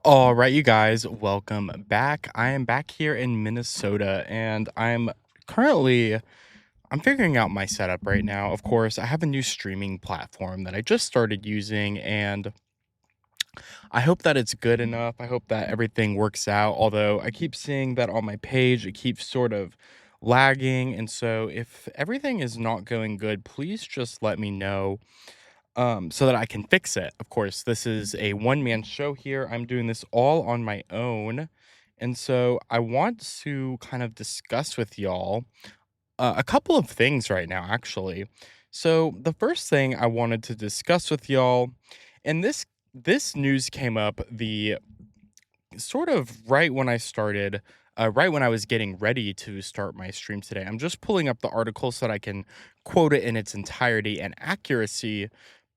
All right, you guys, welcome back. I am back here in Minnesota and currently I'm figuring out my setup right now. Of course, I have a new streaming platform that I just started using and I hope that it's good enough. I hope that everything works out. Although I keep seeing that on my page, it keeps sort of lagging. And so if everything is not going good, please just let me know so that I can fix it. Of course, this is a one man show here. I'm doing this all on my own. And so I want to kind of discuss with y'all a couple of things right now, actually. So the first thing I wanted to discuss with y'all, and this news came up the sort of right when I started, right when I was getting ready to start my stream today. I'm just pulling up the article so that I can quote it in its entirety and accuracy.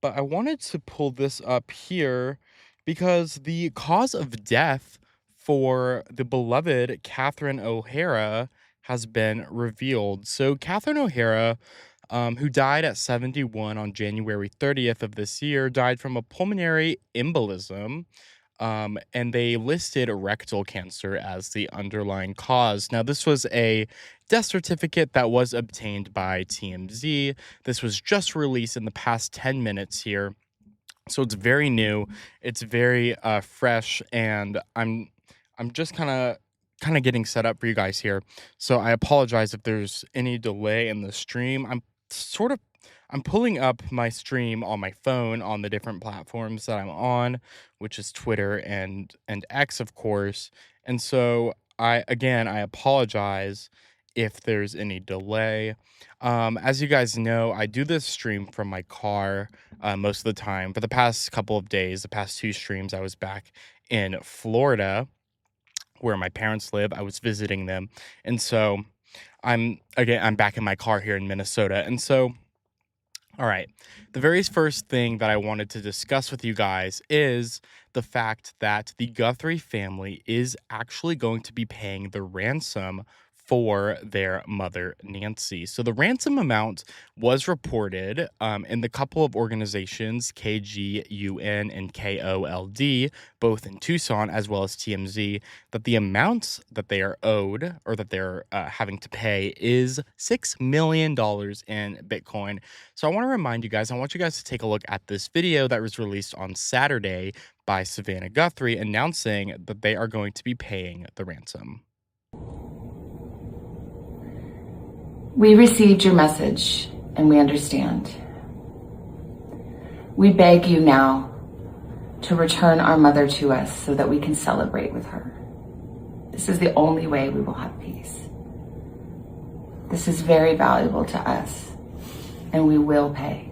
But I wanted to pull this up here because the cause of death for the beloved Catherine O'Hara has been revealed. So, Catherine O'Hara, who died at 71 on January 30th of this year, died from a pulmonary embolism, and they listed rectal cancer as the underlying cause. Now, this was a death certificate that was obtained by TMZ. This was just released in the past 10 minutes here. So it's very new, it's very fresh, and I'm just kind of getting set up for you guys here. So I apologize if there's any delay in the stream. Sort of I'm pulling up my stream on my phone on the different platforms that I'm on, which is Twitter and X, of course. And so I apologize if there's any delay. As you guys know, I do this stream from my car most of the time. For the past couple of days, the past two streams, I was back in Florida where my parents live. I was visiting them. And so I'm back in my car here in Minnesota. And so all right. The very first thing that I wanted to discuss with you guys is the fact that the Guthrie family is actually going to be paying the ransom for their mother, Nancy. So the ransom amount was reported in the couple of organizations, KGUN and KOLD, both in Tucson as well as TMZ, that the amounts that they are owed or that they're having to pay is $6 million in Bitcoin. So I want to remind you guys, I want you guys to take a look at this video that was released on Saturday by Savannah Guthrie announcing that they are going to be paying the ransom. We received your message and we understand. We beg you now to return our mother to us so that we can celebrate with her. This is the only way we will have peace. This is very valuable to us, and we will pay.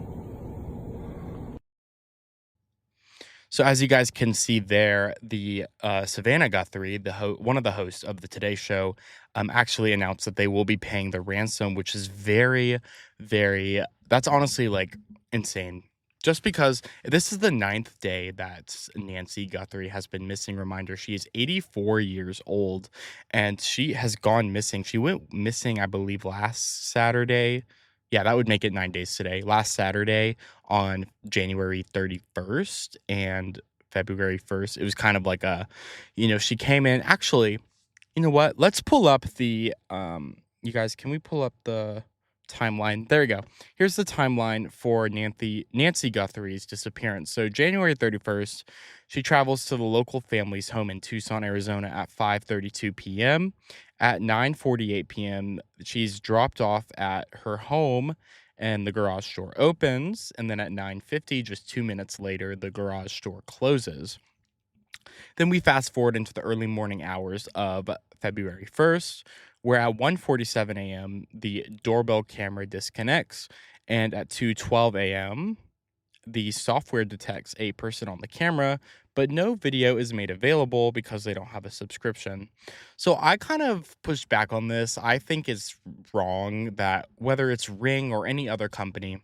So as you guys can see there, the Savannah Guthrie, one of the hosts of the Today Show, actually announced that they will be paying the ransom, which is very, very, that's honestly like insane. Just because this is the 9th day that Nancy Guthrie has been missing. Reminder, she is 84 years old and she has gone missing. She went missing, I believe, last Saturday. Yeah, that would make it 9 days today. Last Saturday on January 31st and February 1st. It was kind of like she came in. Actually, you know what? Let's pull up you guys, can we pull up the timeline? There we go. Here's the timeline for Nancy Guthrie's disappearance. So January 31st, she travels to the local family's home in Tucson, Arizona at 5:32 p.m. At 9:48 p.m., she's dropped off at her home and the garage door opens. And then at 9:50, just 2 minutes later, the garage door closes. Then we fast forward into the early morning hours of February 1st, where at 1:47 a.m., the doorbell camera disconnects. And at 2:12 a.m., the software detects a person on the camera, but no video is made available because they don't have a subscription. So I kind of pushed back on this. I think it's wrong that whether it's Ring or any other company,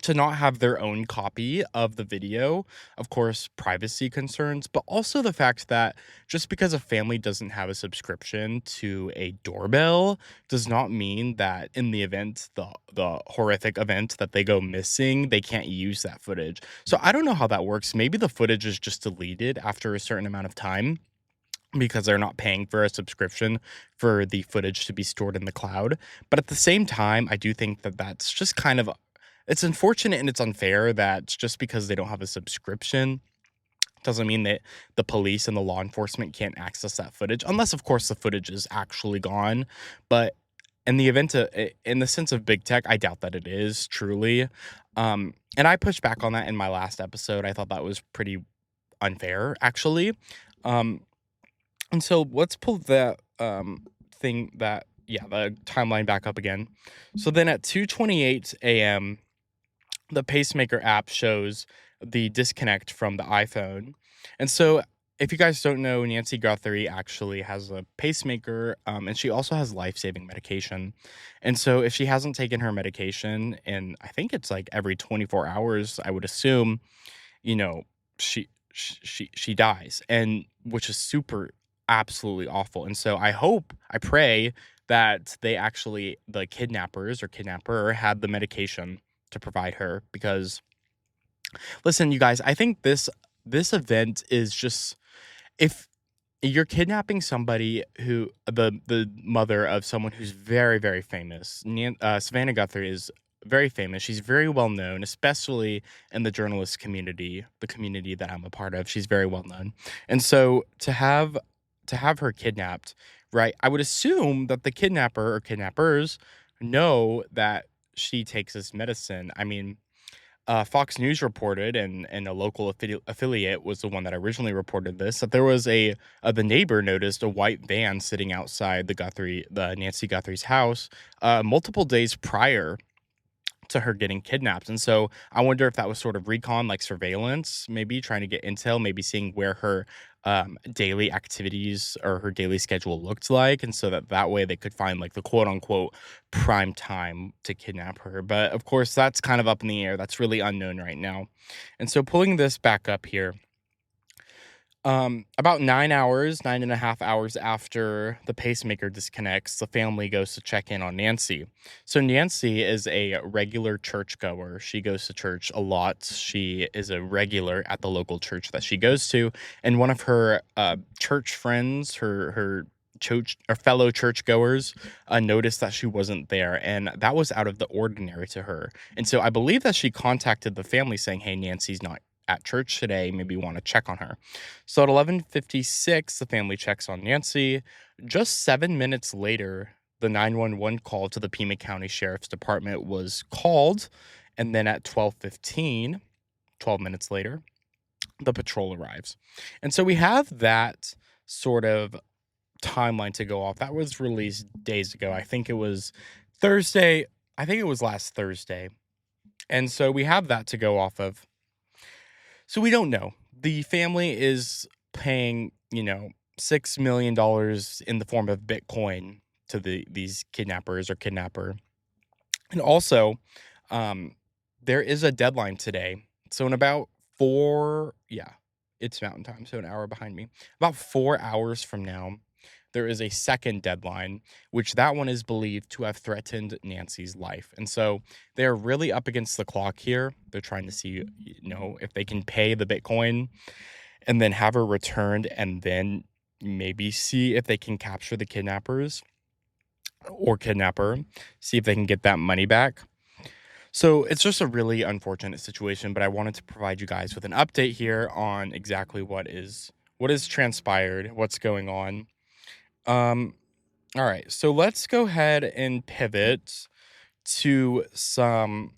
to not have their own copy of the video. Of course, privacy concerns, but also the fact that just because a family doesn't have a subscription to a doorbell does not mean that in the event, the horrific event that they go missing, they can't use that footage. So I don't know how that works. Maybe the footage is just deleted after a certain amount of time because they're not paying for a subscription for the footage to be stored in the cloud. But at the same time, I do think that that's just kind of, it's unfortunate and it's unfair that just because they don't have a subscription doesn't mean that the police and the law enforcement can't access that footage, unless of course the footage is actually gone. But in the event of, in the sense of big tech, I doubt that it is truly. And I pushed back on that in my last episode. I thought that was pretty unfair, actually. Um, and so let's pull that thing that, yeah, the timeline back up again. So then at 2:28 a.m., the pacemaker app shows the disconnect from the iPhone. And so if you guys don't know, Nancy Guthrie actually has a pacemaker, and she also has life-saving medication. And so if she hasn't taken her medication, and I think it's like every 24 hours, I would assume, you know, she dies, and which is super absolutely awful. And so I pray that they actually, the kidnappers or kidnapper, had the medication to provide her, because listen, you guys, I think this event is just, if you're kidnapping somebody who, the mother of someone who's very, very famous. Savannah Guthrie is very famous. She's very well known, especially in the journalist community, the community that I'm a part of. She's very well known. And so to have her kidnapped, right? I would assume that the kidnapper or kidnappers know that she takes this medicine. I mean, Fox News reported, and a local affiliate was the one that originally reported this, that there was the neighbor noticed a white van sitting outside the Nancy Guthrie's house, multiple days prior to her getting kidnapped. And so I wonder if that was sort of recon, like surveillance, maybe trying to get intel, maybe seeing where her daily activities or her daily schedule looked like. And so that way they could find like the quote unquote prime time to kidnap her. But of course, that's kind of up in the air. That's really unknown right now. And so pulling this back up here, about 9 hours, 9.5 hours after the pacemaker disconnects, the family goes to check in on Nancy. So Nancy is a regular churchgoer. She goes to church a lot. She is a regular at the local church that she goes to. And one of her church friends, her church or fellow churchgoers, noticed that she wasn't there, and that was out of the ordinary to her. And so I believe that she contacted the family saying, "Hey, Nancy's not at church today, maybe you want to check on her." So at 11:56, the family checks on Nancy. Just 7 minutes later, the 911 call to the Pima County Sheriff's Department was called. And then at 12:15, 12 minutes later, the patrol arrives. And so we have that sort of timeline to go off. That was released days ago. I think it was Thursday. I think it was last Thursday. And so we have that to go off of. So we don't know. The family is paying, $6 million in the form of Bitcoin to these kidnappers or kidnapper. And also, there is a deadline today. So in about it's mountain time, so an hour behind me. About 4 hours from now, there is a second deadline, which that one is believed to have threatened Nancy's life. And so they're really up against the clock here. They're trying to see, if they can pay the Bitcoin and then have her returned, and then maybe see if they can capture the kidnappers or kidnapper, see if they can get that money back. So it's just a really unfortunate situation, but I wanted to provide you guys with an update here on exactly what is transpired, what's going on. All right, so let's go ahead and pivot to some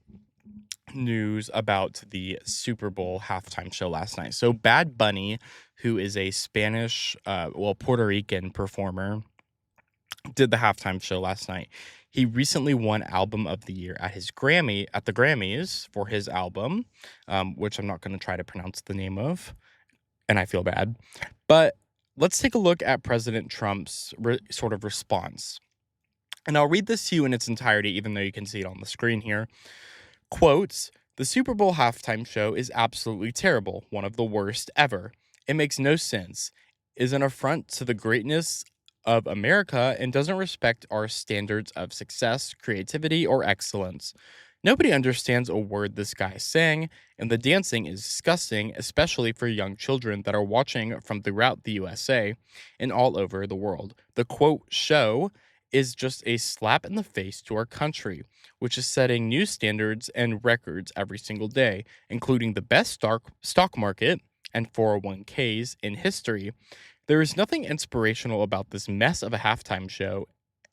news about the Super Bowl halftime show last night. So Bad Bunny, who is a Spanish, Puerto Rican performer, did the halftime show last night. He recently won Album of the Year at the Grammys for his album, which I'm not going to try to pronounce the name of, and I feel bad. But let's take a look at President Trump's sort of response. And I'll read this to you in its entirety, even though you can see it on the screen here. Quotes, The Super Bowl halftime show is absolutely terrible, one of the worst ever. It makes no sense, is an affront to the greatness of America, and doesn't respect our standards of success, creativity, or excellence. Nobody understands a word this guy is saying, and the dancing is disgusting, especially for young children that are watching from throughout the USA and all over the world. The quote, show is just a slap in the face to our country, which is setting new standards and records every single day, including the best stock market and 401ks in history. There is nothing inspirational about this mess of a halftime show,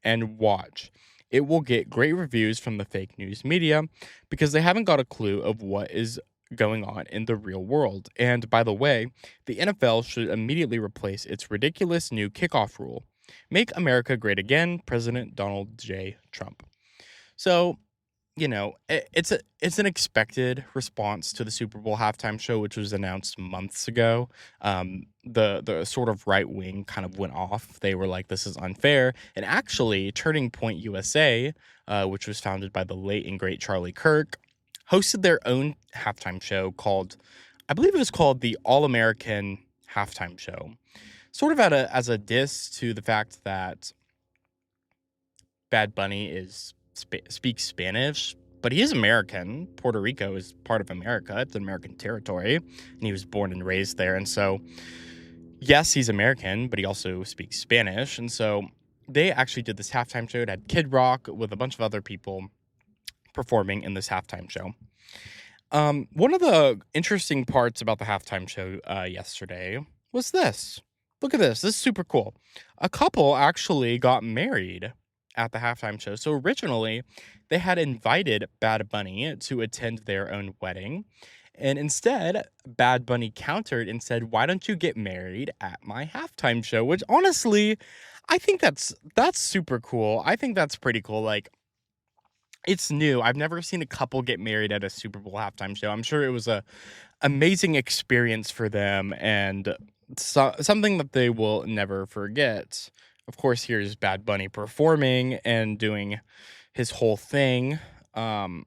and watch. It will get great reviews from the fake news media because they haven't got a clue of what is going on in the real world. And by the way, the NFL should immediately replace its ridiculous new kickoff rule. Make America great again, President Donald J. Trump. So, it's an expected response to the Super Bowl halftime show, which was announced months ago. The sort of right wing kind of went off. They were like, "This is unfair," and actually, Turning Point USA, which was founded by the late and great Charlie Kirk, hosted their own halftime show called, I believe it was called the All American Halftime Show, sort of as a diss to the fact that Bad Bunny speaks Spanish, but he is American. Puerto Rico is part of America. It's an American territory, and he was born and raised there. And so, yes, he's American, but he also speaks Spanish. And so they actually did this halftime show. It had Kid Rock with a bunch of other people performing in this halftime show. One of the interesting parts about the halftime show yesterday was this. Look at this. This is super cool. A couple actually got married at the halftime show. So originally, they had invited Bad Bunny to attend their own wedding. And instead, Bad Bunny countered and said, "Why don't you get married at my halftime show?" Which honestly, I think that's super cool. I think that's pretty cool. Like, it's new. I've never seen a couple get married at a Super Bowl halftime show. I'm sure it was a amazing experience for them, and something that they will never forget. Of course, here's Bad Bunny performing and doing his whole thing. Um,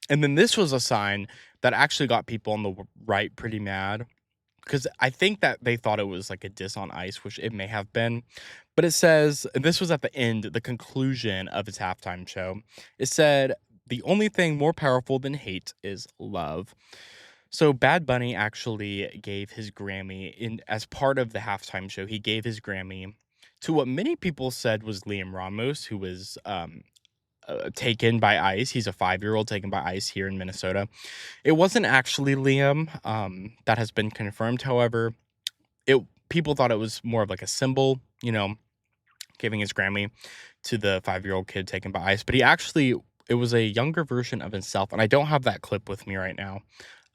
and then this was a sign that actually got people on the right pretty mad, because I think that they thought it was like a diss on Ice, which it may have been. But it says, and this was at the end, the conclusion of his halftime show. It said, "The only thing more powerful than hate is love." So Bad Bunny actually gave his Grammy in as part of the halftime show. He gave his Grammy to what many people said was Liam Ramos, who was taken by ICE. He's a 5-year-old taken by ICE here in Minnesota. It wasn't actually Liam. That has been confirmed. However, it people thought it was more of like a symbol, giving his Grammy to the 5-year-old kid taken by ICE. But it was a younger version of himself, and I don't have that clip with me right now.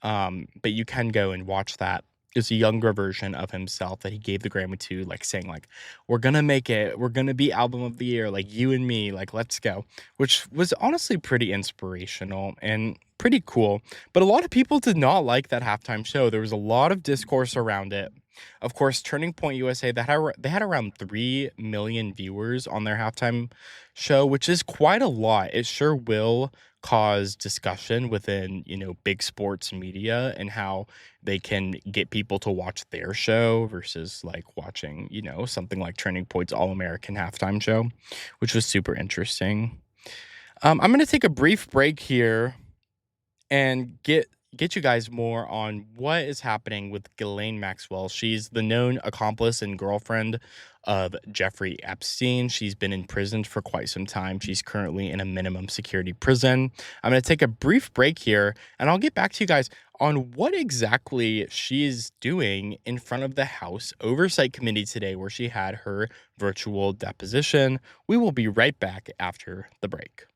But you can go and watch that. It's a younger version of himself that he gave the Grammy to, like saying, like, "We're gonna make it. We're gonna be album of the year, like you and me, like let's go," which was honestly pretty inspirational and pretty cool. But a lot of people did not like that halftime show. There was a lot of discourse around it. Of course, Turning Point USA, they had around 3 million viewers on their halftime show, which is quite a lot. It sure will cause discussion within, big sports media and how they can get people to watch their show versus like watching, something like Turning Point's All American halftime show, which was super interesting. I'm going to take a brief break here and get you guys more on what is happening with Ghislaine Maxwell. She's the known accomplice and girlfriend of Jeffrey Epstein. She's been imprisoned for quite some time. She's currently in a minimum security prison. I'm going to take a brief break here, and I'll get back to you guys on what exactly she is doing in front of the House Oversight Committee today, where she had her virtual deposition. We will be right back after the break.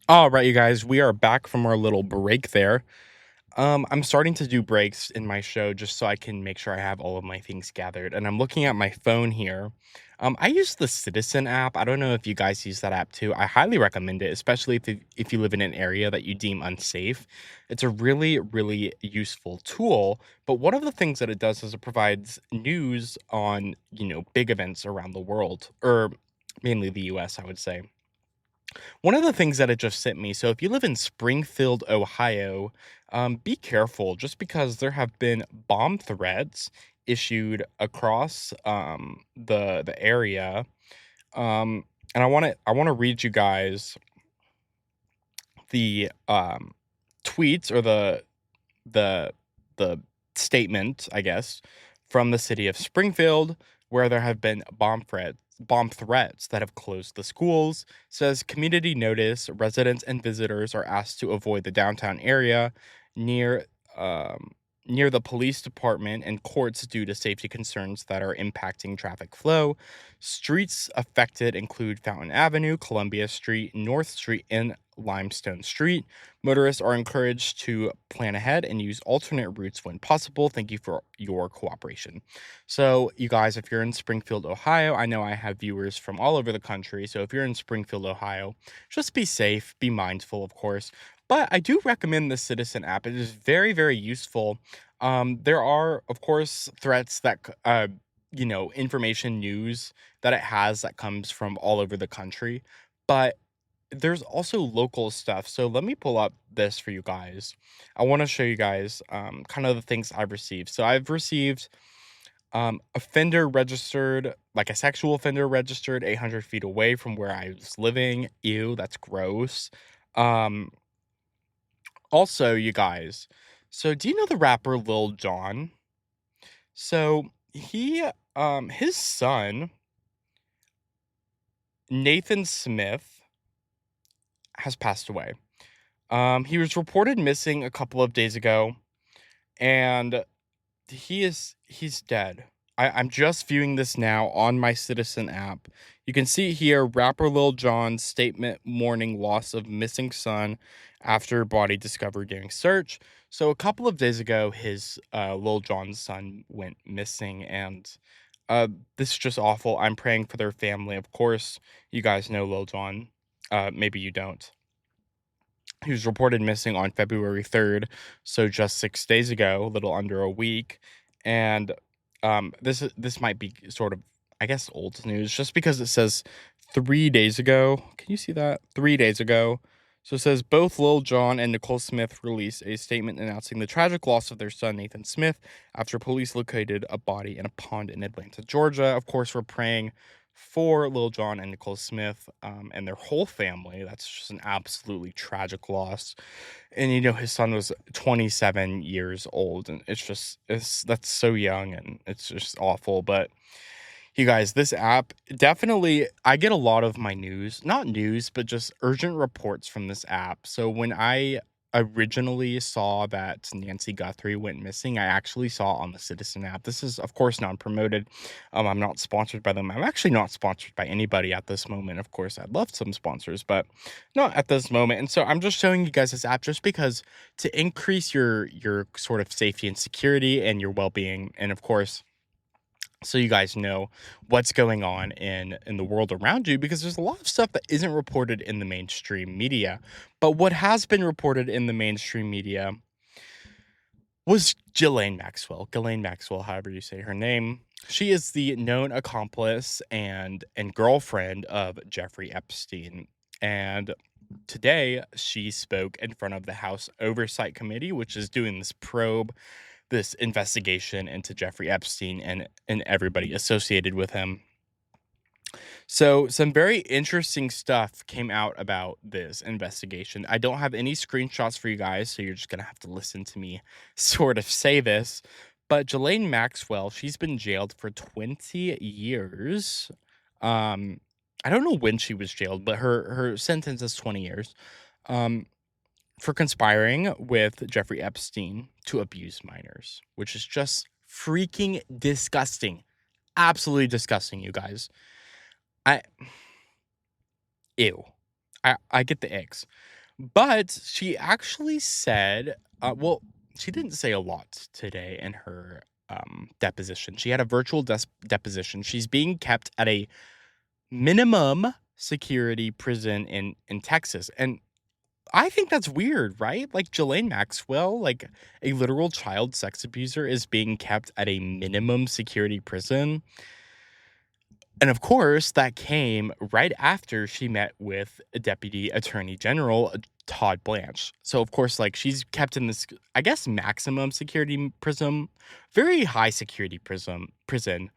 All right, you guys, we are back from our little break there. I'm starting to do breaks in my show just so I can make sure I have all of my things gathered. And I'm looking at my phone here. I use the Citizen app. I don't know if you guys use that app too. I highly recommend it, especially if you live in an area that you deem unsafe. It's a really, really useful tool. But one of the things that it does is it provides news on, big events around the world, or mainly the US, I would say. One of the things that it just sent me, so if you live in Springfield, Ohio, be careful just because there have been bomb threats issued across the area. Um, and I want to read you guys the tweets or the the statement, I guess, from the city of Springfield, where there have been bomb threats that have closed the schools. Says community notice: residents and visitors are asked to avoid the downtown area near um, near the police department and courts due to safety concerns that are impacting traffic flow. Streets affected include Fountain Avenue, Columbia Street, North Street, and Limestone Street. Motorists are encouraged to plan ahead and use alternate routes when possible. Thank you for your cooperation. So, you guys, if you're in Springfield, Ohio, I know I have viewers from all over the country. So, if you're in Springfield, Ohio, just be safe, be mindful, of course. But I do recommend the Citizen app. It is very, very useful. There are, of course, threats that, information news that it has that comes from all over the country. But there's also local stuff. So let me pull up this for you guys. I want to show you guys kind of the things I've received. So I've received offender registered, like a sexual offender registered 800 feet away from where I was living. Ew, that's gross. Um, Also, you guys, so do you know the rapper Lil Jon? So his son, Nathan Smith, has passed away. He was reported missing a couple of days ago, and he's dead. I'm just viewing this now on my Citizen app. You can see here rapper Lil Jon's statement mourning loss of missing son after body discovered during search. So a couple of days ago, his Lil Jon's son went missing, and this is just awful. I'm praying for their family. Of course, you guys know Lil Jon. Maybe you don't. He was reported missing on February 3rd, so just 6 days ago, a little under a week. And this might be sort of, I guess, old news just because it says 3 days ago. Can you see that? 3 days ago. So it says both Lil Jon and Nicole Smith released a statement announcing the tragic loss of their son Nathan Smith after police located a body in a pond in Atlanta, Georgia. Of course, we're praying for Lil Jon and Nicole Smith and their whole family. That's just an absolutely tragic loss. And his son was 27 years old, and it's that's so young, and it's just awful. But you guys, this app definitely, I get a lot of my news, not news, but just urgent reports from this app. So when I originally saw that Nancy Guthrie went missing, I actually saw on the Citizen app. This is, of course, non-promoted. I'm not sponsored by them. I'm actually not sponsored by anybody at this moment. Of course, I'd love some sponsors, but not at this moment. And so I'm just showing you guys this app just because to increase your sort of safety and security and your well-being, and of course, so you guys know what's going on in the world around you, because there's a lot of stuff that isn't reported in the mainstream media. But what has been reported in the mainstream media was Ghislaine Maxwell, however you say her name. She is the known accomplice and girlfriend of Jeffrey Epstein. And today she spoke in front of the House Oversight Committee, which is doing this investigation into Jeffrey Epstein and everybody associated with him. So, some very interesting stuff came out about this investigation. I don't have any screenshots for you guys, so you're just going to have to listen to me sort of say this. But Ghislaine Maxwell, she's been jailed for 20 years. I don't know when she was jailed, but her sentence is 20 years. For conspiring with Jeffrey Epstein to abuse minors, which is just freaking disgusting. Absolutely disgusting, you guys. I Ew. I get the eggs. But she actually said, well, she didn't say a lot today in her deposition. She had a virtual deposition. She's being kept at a minimum security prison in Texas. And I think that's weird, right? Like Ghislaine Maxwell, like a literal child sex abuser, is being kept at a minimum security prison. And of course, that came right after she met with Deputy Attorney General Todd Blanche. So, of course, like she's kept in this, I guess, maximum security prison, very high security prison.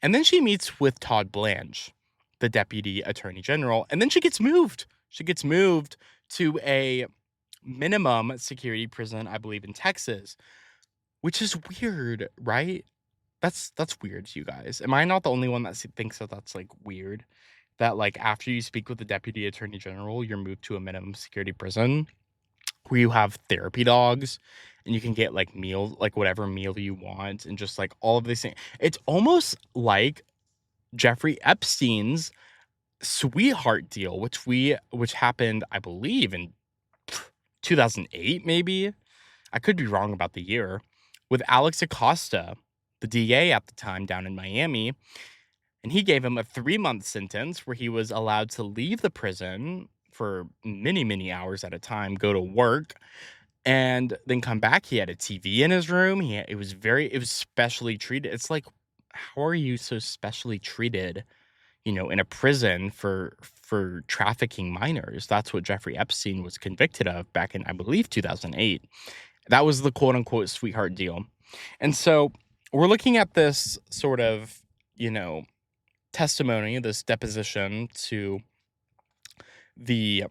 And then she meets with Todd Blanche, the Deputy Attorney General, and then she gets moved. She gets moved to a minimum security prison, I believe, in Texas, which is weird, right? That's weird, you guys. Am I not the only one that thinks that that's, like, weird? That, like, after you speak with the deputy attorney general, you're moved to a minimum security prison where you have therapy dogs and you can get, like, meals, like, whatever meal you want and just, like, all of these things. It's almost like Jeffrey Epstein's sweetheart deal, which happened, I believe, in 2008, maybe? I could be wrong about the year, with Alex Acosta, the DA at the time down in Miami, and he gave him a 3-month sentence where he was allowed to leave the prison for many, many hours at a time, go to work, and then come back. He had a TV in his room. It was specially treated. It's like, how are you so specially treated, in a prison for trafficking minors? That's what Jeffrey Epstein was convicted of back in, I believe, 2008. That was the quote unquote sweetheart deal. And so we're looking at this sort of, testimony, this deposition to the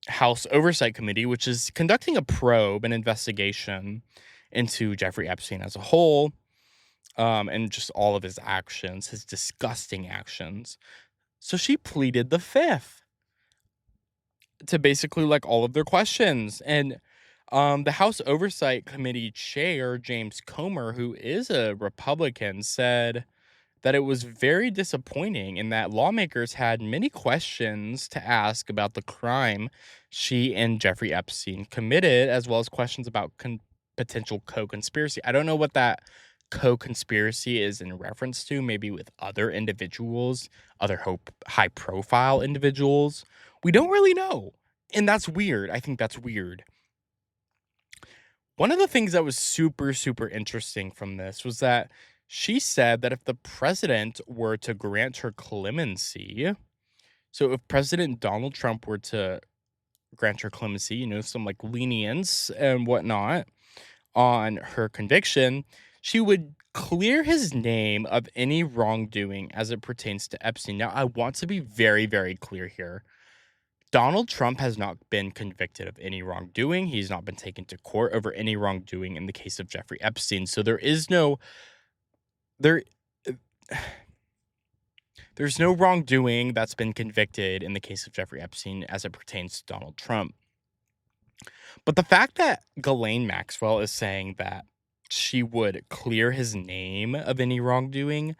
House Oversight Committee, which is conducting a probe, an investigation into Jeffrey Epstein as a whole, and just all of his actions, his disgusting actions. So she pleaded the fifth to basically like all of their questions. And the House Oversight Committee chair, James Comer, who is a Republican, said that it was very disappointing and that lawmakers had many questions to ask about the crime she and Jeffrey Epstein committed, as well as questions about potential co-conspiracy. I don't know what that co-conspiracy is in reference to, maybe with other individuals, other high-profile individuals. We don't really know, and that's weird. I think that's weird. One of the things that was super, super interesting from this was that she said that if the president were to grant her clemency, so if President Donald Trump were to grant her clemency, some like lenience and whatnot on her conviction, she would clear his name of any wrongdoing as it pertains to Epstein. Now, I want to be very, very clear here. Donald Trump has not been convicted of any wrongdoing. He's not been taken to court over any wrongdoing in the case of Jeffrey Epstein. So there's no wrongdoing that's been convicted in the case of Jeffrey Epstein as it pertains to Donald Trump. But the fact that Ghislaine Maxwell is saying that she would clear his name of any wrongdoing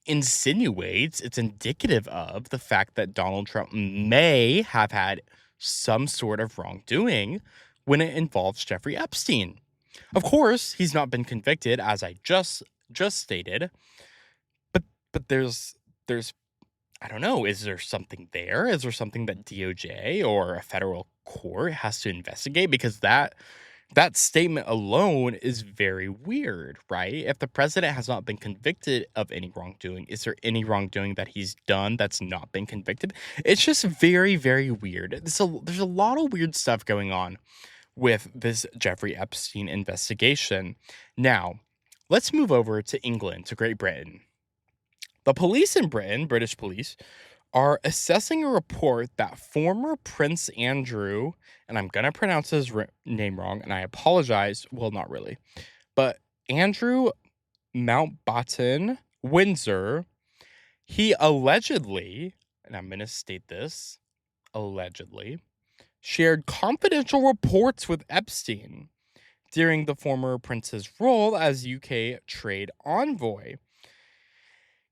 insinuates, it's indicative of the fact that Donald Trump may have had some sort of wrongdoing when it involves Jeffrey Epstein. Of course, he's not been convicted, as I just stated, but there's I don't know, is there something there? Is there something that DOJ or a federal court has to investigate? Because that statement alone is very weird, right? If the president has not been convicted of any wrongdoing, is there any wrongdoing that he's done that's not been convicted? It's just very, very weird. There's a lot of weird stuff going on with this Jeffrey Epstein investigation. Now, let's move over to England, to Great Britain. The police in Britain, British police, are assessing a report that former Prince Andrew, and I'm going to pronounce his name wrong, and I apologize. Well, not really. But Andrew Mountbatten Windsor, he allegedly, and I'm going to state this, allegedly, shared confidential reports with Epstein during the former prince's role as UK trade envoy.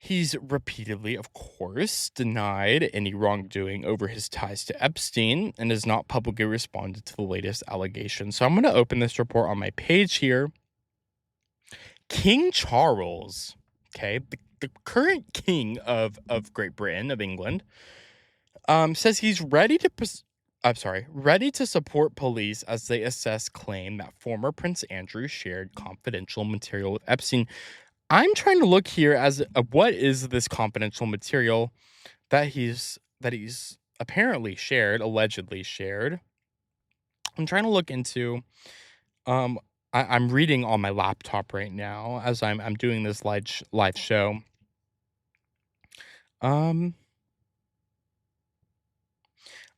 He's repeatedly, of course, denied any wrongdoing over his ties to Epstein and has not publicly responded to the latest allegations. So I'm going to open this report on my page here. King Charles, okay, the current king of Great Britain, of England, says he's ready to support police as they assess claim that former Prince Andrew shared confidential material with Epstein. I'm trying to look here as what is this confidential material that he's apparently shared, allegedly shared. I'm trying to look into. Um, I'm reading on my laptop right now as I'm doing this live show. Um,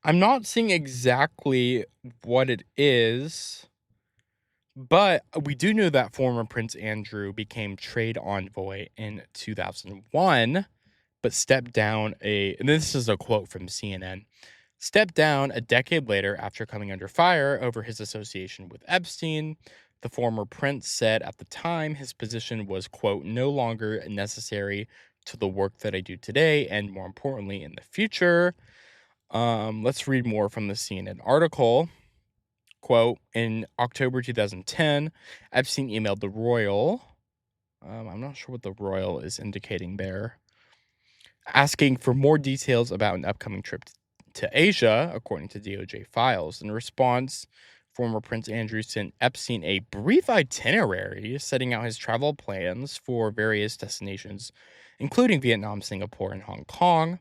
I'm not seeing exactly what it is, but we do know that former Prince Andrew became trade envoy in 2001, but stepped down and this is a quote from CNN, stepped down a decade later after coming under fire over his association with Epstein. The former prince said at the time his position was, quote, no longer necessary to the work that I do today, and more importantly, in the future. Let's read more from the CNN article. Quote, in October 2010, Epstein emailed the royal. I'm not sure what the royal is indicating there, asking for more details about an upcoming trip to Asia, according to DOJ files. In response, former Prince Andrew sent Epstein a brief itinerary setting out his travel plans for various destinations, including Vietnam, Singapore, and Hong Kong.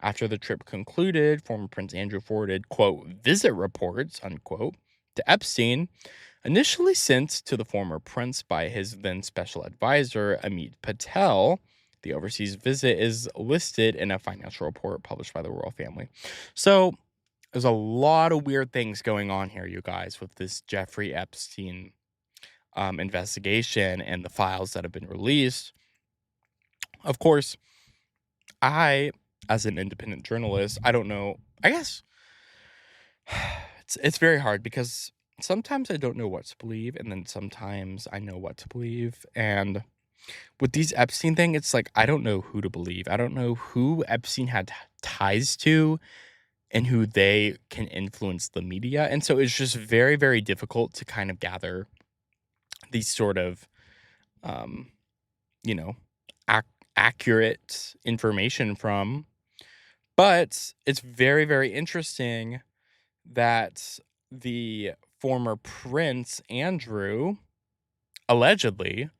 After the trip concluded, former Prince Andrew forwarded, quote, visit reports, unquote, to Epstein, initially sent to the former prince by his then special advisor, Amit Patel. The overseas visit is listed in a financial report published by the royal family. So there's a lot of weird things going on here, you guys, with this Jeffrey Epstein investigation and the files that have been released. Of course, I, as an independent journalist, I don't know. I guess it's very hard because sometimes I don't know what to believe, and then sometimes I know what to believe. And with these Epstein thing, it's like I don't know who to believe. I don't know who Epstein had ties to and who they can influence the media. And so it's just very, very difficult to kind of gather these sort of, um, you know, accurate information from. But it's very, very interesting that the former Prince Andrew allegedly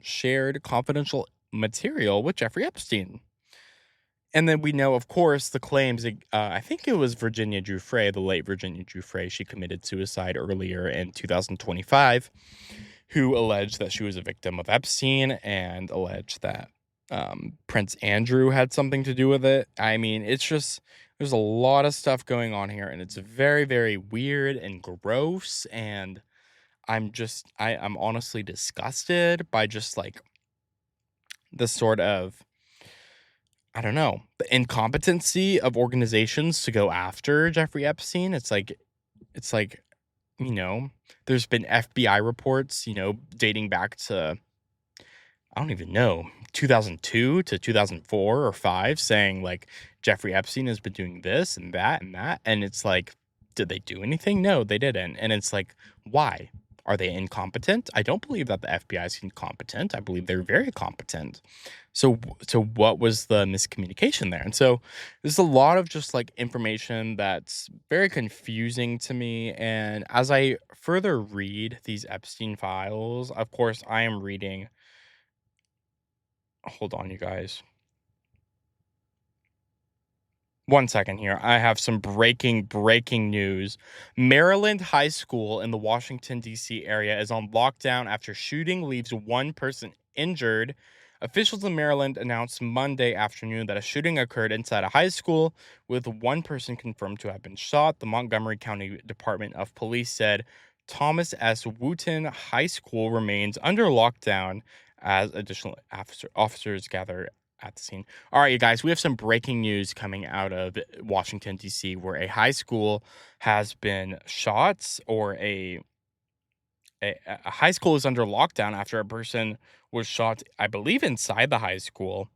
shared confidential material with Jeffrey Epstein. And then we know, of course, the claims, I think it was Virginia Giuffre, the late Virginia Giuffre, she committed suicide earlier in 2025, who alleged that she was a victim of Epstein and alleged that Prince Andrew had something to do with it. I mean, it's just, there's a lot of stuff going on here, and it's very, very weird and gross, and I'm honestly disgusted by just like the sort of, I don't know, the incompetency of organizations to go after Jeffrey Epstein. It's like, you know, there's been FBI reports, dating back to, I don't even know, 2002 to 2004 or 5, saying like Jeffrey Epstein has been doing this and that and that. And it's like, did they do anything? No, they didn't. And it's like, why? Are they incompetent? I don't believe that the FBI is incompetent. I believe they're very competent. So what was the miscommunication there? And so there's a lot of just like information that's very confusing to me. And as I further read these Epstein files, of course, I am reading. Hold on, you guys. One second here. I have some breaking news. Maryland High School in the Washington, D.C. area is on lockdown after shooting leaves one person injured. Officials in Maryland announced Monday afternoon that a shooting occurred inside a high school with one person confirmed to have been shot. The Montgomery County Department of Police said Thomas S. Wooten High School remains under lockdown as additional officers gather at the scene. All right, you guys, we have some breaking news coming out of Washington, D.C., where a high school has been shot, or a high school is under lockdown after a person was shot, I believe, inside the high school.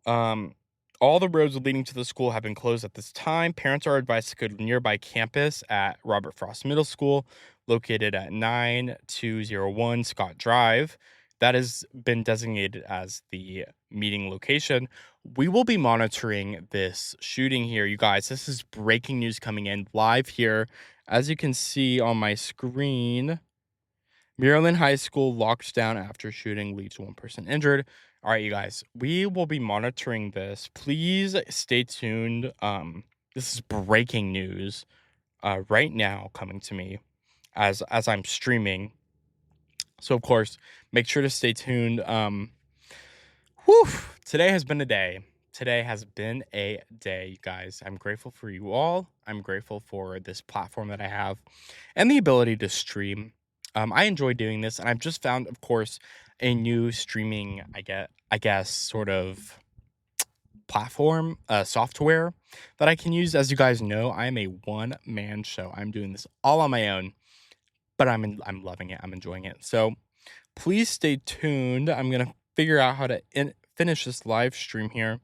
Um, all the roads leading to the school have been closed at this time. Parents are advised to go to nearby campus at Robert Frost Middle School, located at 9201 Scott Drive. That has been designated as the meeting location. We will be monitoring this shooting here, you guys. This is breaking news coming in live here. As you can see on my screen, Maryland High School locked down after shooting leads to one person injured. All right, you guys, we will be monitoring this. Please stay tuned. This is breaking news right now coming to me as I'm streaming. So of course, make sure to stay tuned. Whew, today has been a day. Today has been a day, you guys. I'm grateful for you all. I'm grateful for this platform that I have and the ability to stream. I enjoy doing this, and I've just found, of course, a new streaming, I guess, sort of platform, software that I can use. As you guys know, I am a one-man show. I'm doing this all on my own, but I'm loving it. I'm enjoying it. So please stay tuned. I'm gonna figure out how to finish this live stream here.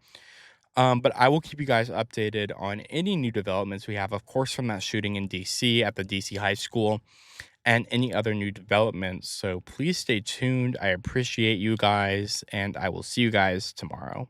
But I will keep you guys updated on any new developments we have, of course, from that shooting in DC at the DC High School and any other new developments. So please stay tuned. I appreciate you guys, and I will see you guys tomorrow.